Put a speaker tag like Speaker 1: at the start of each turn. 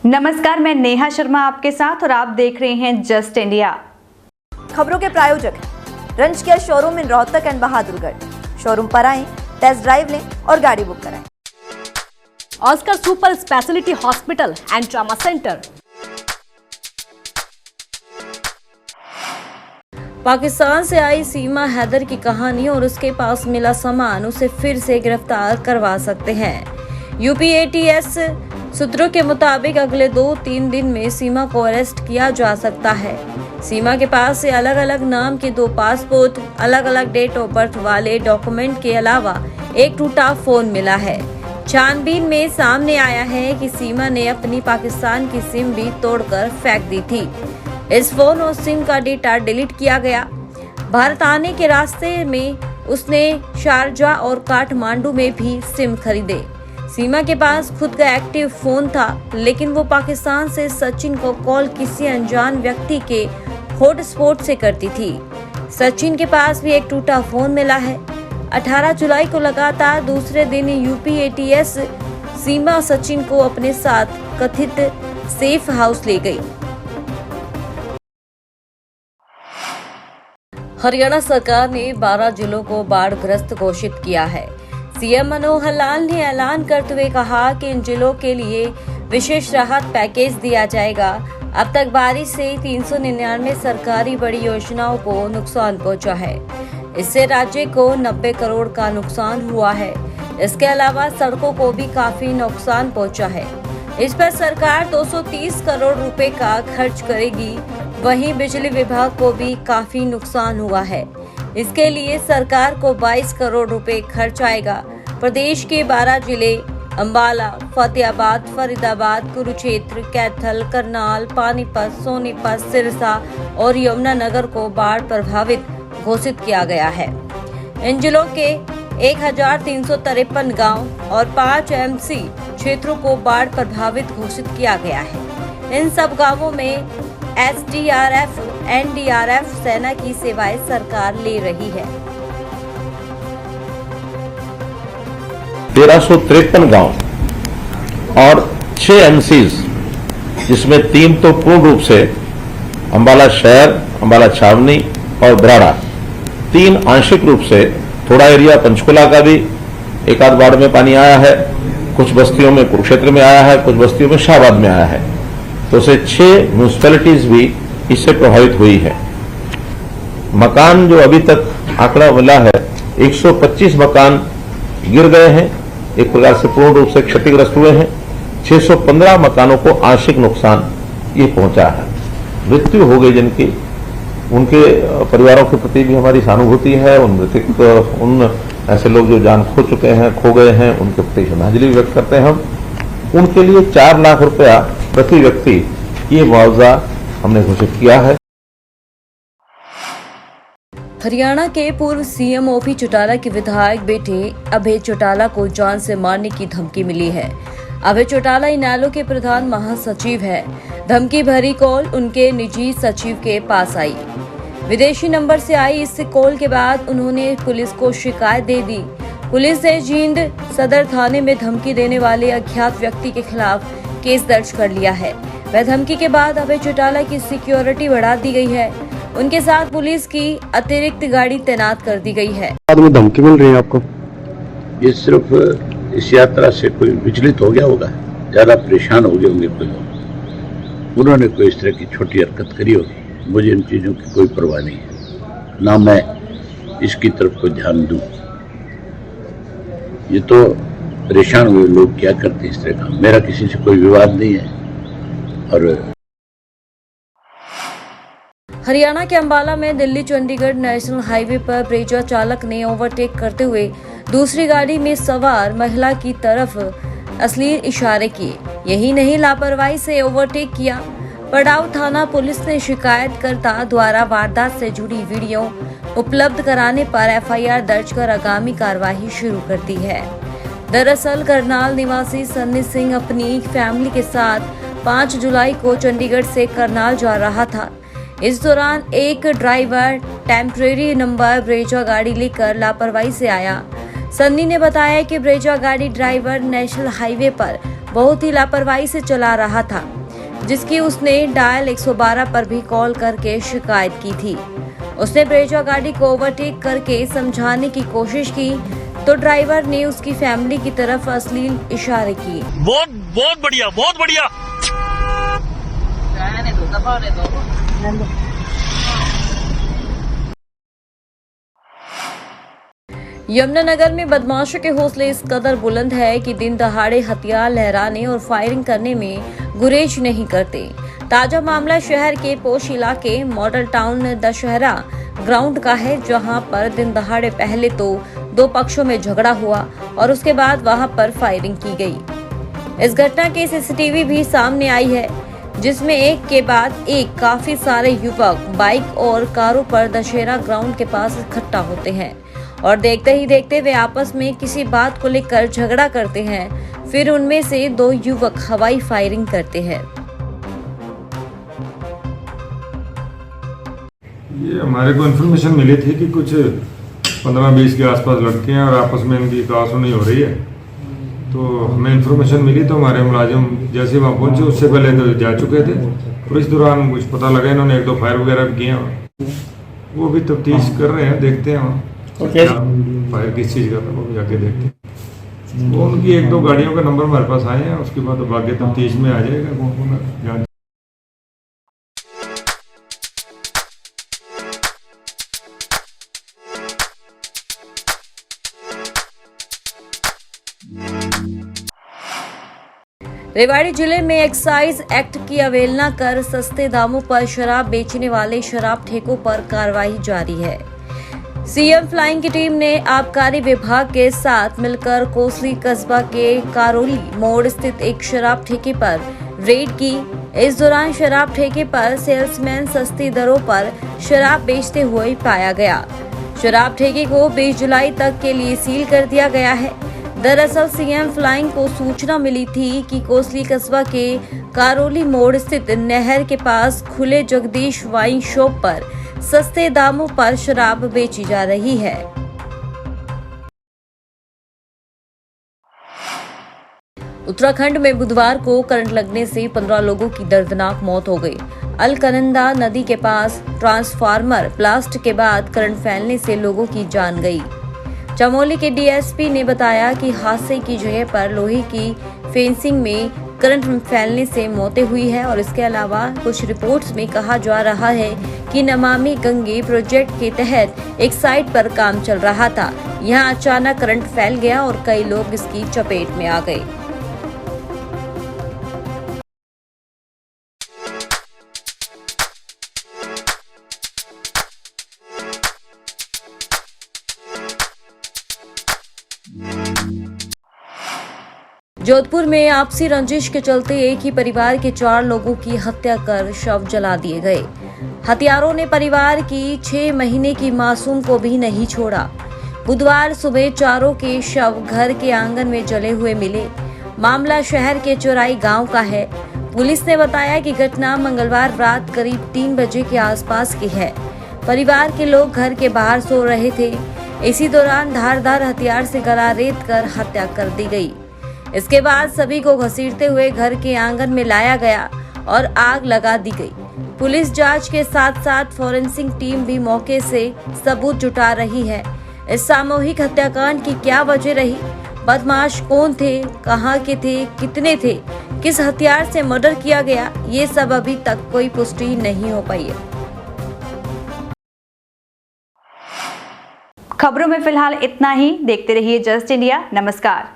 Speaker 1: नमस्कार, मैं नेहा शर्मा आपके साथ और आप देख रहे हैं जस्ट इंडिया।
Speaker 2: खबरों के प्रायोजक हैं रंज care showroom in Rohtak and Bahadurgarh. Showroom पर आएं, टेस्ट ड्राइव लें और गाड़ी बुक कराएं।
Speaker 3: Oscar super speciality hospital and trauma centre. Pakistan से आई सीमा हैदर की कहानी और उसके पास मिला सामान उसे फिर से गिरफ्तार करवा सकते हैं। यूपी एटीएस सूत्रों के मुताबिक अगले 2-3 दिन में सीमा को अरेस्ट किया जा सकता है। सीमा के पास से अलग अलग नाम के 2 पासपोर्ट, अलग अलग डेट ऑफ बर्थ वाले डॉक्यूमेंट के अलावा एक टूटा फोन मिला है। छानबीन में सामने आया है कि सीमा ने अपनी पाकिस्तान की सिम भी तोड़कर फेंक दी थी। इस फोन और सिम का डेटा डिलीट किया गया। भारत आने के रास्ते में उसने शारजाह और काठमांडू में भी सिम खरीदे। सीमा के पास खुद का एक्टिव फोन था, लेकिन वो पाकिस्तान से सचिन को कॉल किसी अनजान व्यक्ति के हॉटस्पॉट से करती थी। सचिन के पास भी एक टूटा फोन मिला है। 18 जुलाई को लगातार दूसरे दिन यूपी एटीएस सीमा सचिन को अपने साथ कथित सेफ हाउस ले गई। हरियाणा सरकार ने 12 जिलों को बाढ़ग्रस्त घोषित किया है। सीएम मनोहर लाल ने ऐलान करते हुए कहा कि इन जिलों के लिए विशेष राहत पैकेज दिया जाएगा। अब तक बारिश से 399 सरकारी बड़ी योजनाओं को नुकसान पहुंचा है। इससे राज्य को 90 करोड़ का नुकसान हुआ है। इसके अलावा सड़कों को भी काफी नुकसान पहुंचा है। इस पर सरकार 230 करोड़ रुपए का खर्च करेगी। वहीं बिजली विभाग को भी काफी नुकसान हुआ है। इसके लिए सरकार को 22 करोड़ रुपए खर्च आएगा। प्रदेश के 12 जिले अंबाला, फतेहाबाद, फरीदाबाद, कुरुक्षेत्र, कैथल, करनाल, पानीपत, सोनीपत, सिरसा और यमुनानगर को बाढ़ प्रभावित घोषित किया गया है। इन जिलों के 1353 गांव और 5 एमसी क्षेत्रों को बाढ़ प्रभावित घोषित किया गया है। इन सब गांवों में एसडीआरएफ, एनडीआरएफ सेना की सेवाएं सरकार ले रही है।
Speaker 4: 1353 गांव और 6 एमसीज, जिसमें 3 तो पूर्ण रूप से अंबाला शहर, अंबाला छावनी और बराड़ा, 3 आंशिक रूप से, थोड़ा एरिया पंचकुला का भी एक आध बाढ़ में पानी आया है, कुछ बस्तियों में कुरुक्षेत्र में आया है, कुछ बस्तियों में शाहबाद में आया है। तो से 6 म्यूनिसिपैलिटीज भी इससे प्रभावित हुई है। मकान जो अभी तक आंकड़ा मिला है, 125 मकान गिर गए हैं, एक प्रकार से पूर्ण रूप से क्षतिग्रस्त हुए हैं। 615 मकानों को आंशिक नुकसान ये पहुंचा है। मृत्यु हो गई जिनकी, उनके परिवारों के प्रति भी हमारी सहानुभूति है। उन ऐसे लोग जो जान खो चुके हैं, खो गए हैं, उनके प्रति श्रद्धांजलि व्यक्त करते हैं हम। उनके लिए 4 लाख रुपया प्रति व्यक्ति ये मुआवजा हमने घोषित किया है।
Speaker 3: हरियाणा के पूर्व सीएम ओपी चौटाला के विधायक बेटे अभय चौटाला को जान से मारने की धमकी मिली है। अभय चौटाला इनेलो के प्रधान महासचिव है। धमकी भरी कॉल उनके निजी सचिव के पास आई। विदेशी नंबर से आई इस कॉल के बाद उन्होंने पुलिस को शिकायत दे दी। पुलिस ने जींद सदर थाने में धमकी देने वाले अज्ञात व्यक्ति के खिलाफ केस दर्ज कर लिया है। वह धमकी के बाद अभय चौटाला की सिक्योरिटी बढ़ा दी गई है। उनके साथ पुलिस की अतिरिक्त गाड़ी तैनात कर दी गई है।
Speaker 5: बाद में धमकी मिल रही है आपको?
Speaker 6: ये सिर्फ इस यात्रा से कोई विचलित हो गया होगा, ज्यादा परेशान हो गए होंगे कोई लोग, उन्होंने कोई इस तरह की छोटी हरकत करी होगी। मुझे इन चीजों की कोई परवाह नहीं है, ना मैं इसकी तरफ कोई ध्यान दूं। ये तो परेशान हुए लोग क्या करते हैं इस तरह का। मेरा किसी से कोई विवाद नहीं है। और
Speaker 3: हरियाणा के अंबाला में दिल्ली चंडीगढ़ नेशनल हाईवे पर ब्रेजा चालक ने ओवरटेक करते हुए दूसरी गाड़ी में सवार महिला की तरफ अश्लील इशारे किए। यही नहीं, लापरवाही से ओवरटेक किया। पड़ाव थाना पुलिस ने शिकायतकर्ता द्वारा वारदात से जुड़ी वीडियो उपलब्ध कराने पर एफआईआर दर्ज कर आगामी कार्रवाई शुरू कर दी है। दरअसल करनाल निवासी सन्नी सिंह अपनी फैमिली के साथ 5 जुलाई को चंडीगढ़ से करनाल जा रहा था। इस दौरान एक ड्राइवर टेम्परेरी नंबर ब्रेजा गाड़ी लेकर लापरवाही से आया। सन्नी ने बताया कि ब्रेजा गाड़ी ड्राइवर नेशनल हाईवे पर बहुत ही लापरवाही से चला रहा था। जिसकी उसने डायल 112 पर भी कॉल करके शिकायत की थी। उसने ब्रेजा गाड़ी को ओवरटेक करके समझाने की कोशिश की तो ड्राइवर ने उसकी फैमिली की तरफ अश्लील इशारे किए।
Speaker 5: बहुत बढ़िया, बहुत बढ़िया।
Speaker 3: यमुनानगर में बदमाशों के हौसले इस कदर बुलंद है कि दिन दहाड़े हथियार लहराने और फायरिंग करने में गुरेज नहीं करते। ताजा मामला शहर के पोश इलाके मॉडल टाउन दशहरा ग्राउंड का है, जहां पर दिन दहाड़े पहले तो दो पक्षों में झगड़ा हुआ और उसके बाद वहां पर फायरिंग की गई। इस घटना की सीसीटीवी भी सामने आई है, जिसमें एक के बाद एक काफी सारे युवक बाइक और कारों पर दशहरा ग्राउंड के पास इकट्ठा होते हैं और देखते ही देखते वे आपस में किसी बात को लेकर झगड़ा करते हैं। फिर उनमें से दो युवक हवाई फायरिंग करते हैं।
Speaker 7: ये हमारे को इन्फॉर्मेशन मिली थी कि कुछ 15-20 के आसपास लड़के हैं और आपस में इनकी कहासुनी हो रही है। तो हमें इन्फॉर्मेशन मिली तो हमारे मुलाजिम जैसे वहाँ पहुंचे उससे पहले तो जा चुके थे और इस दौरान कुछ पता लगा इन्होंने 1-2 फायर वगैरह भी किए हैं। वो भी तफ्तीश कर रहे हैं, देखते हैं वहाँ फायर किस चीज़ का था वो भी जाके देखते हैं। वो उनकी 1-2 गाड़ियों का नंबर हमारे पास आए हैं, उसके बाद आगे तफ्तीश में आ जाएगा कौन कौन जान।
Speaker 3: रेवाड़ी जिले में एक्साइज एक्ट की अवहेलना कर सस्ते दामों पर शराब बेचने वाले शराब ठेकों पर कार्रवाई जारी है। सीएम फ्लाइंग की टीम ने आबकारी विभाग के साथ मिलकर कोसली कस्बा के कारोली मोड़ स्थित एक शराब ठेके पर रेड की। इस दौरान शराब ठेके पर सेल्समैन सस्ती दरों पर शराब बेचते हुए पाया गया। शराब ठेके को 20 जुलाई तक के लिए सील कर दिया गया है। दरअसल सीएम फ्लाइंग को सूचना मिली थी कि कोसली कस्बा के कारोली मोड़ स्थित नहर के पास खुले जगदीश वाइन शॉप पर सस्ते दामों पर शराब बेची जा रही है। उत्तराखंड में बुधवार को करंट लगने से 15 लोगों की दर्दनाक मौत हो गई। अलकनंदा नदी के पास ट्रांसफार्मर ब्लास्ट के बाद करंट फैलने से लोगों की जान गई। चमोली के डीएसपी ने बताया कि हादसे की जगह पर लोहे की फेंसिंग में करंट फैलने से मौतें हुई है और इसके अलावा कुछ रिपोर्ट्स में कहा जा रहा है कि नमामि गंगे प्रोजेक्ट के तहत एक साइट पर काम चल रहा था। यहां अचानक करंट फैल गया और कई लोग इसकी चपेट में आ गए। जोधपुर में आपसी रंजिश के चलते एक ही परिवार के 4 लोगों की हत्या कर शव जला दिए गए। हत्यारों ने परिवार की 6 महीने की मासूम को भी नहीं छोड़ा। बुधवार सुबह चारों के शव घर के आंगन में जले हुए मिले। मामला शहर के चौराई गांव का है। पुलिस ने बताया कि घटना मंगलवार रात करीब 3 बजे के आसपास की है। परिवार के लोग घर के बाहर सो रहे थे। इसी दौरान धारदार हथियार से गला रेत कर हत्या कर दी गई। इसके बाद सभी को घसीटते हुए घर के आंगन में लाया गया और आग लगा दी गई। पुलिस जांच के साथ साथ फॉरेंसिक टीम भी मौके से सबूत जुटा रही है। इस सामूहिक हत्याकांड की क्या वजह रही, बदमाश कौन थे, कहां के थे, कितने थे, किस हथियार से मर्डर किया गया, ये सब अभी तक कोई पुष्टि नहीं हो पाई है।
Speaker 1: खबरों में फिलहाल इतना ही। देखते रहिए जस्ट इंडिया। नमस्कार।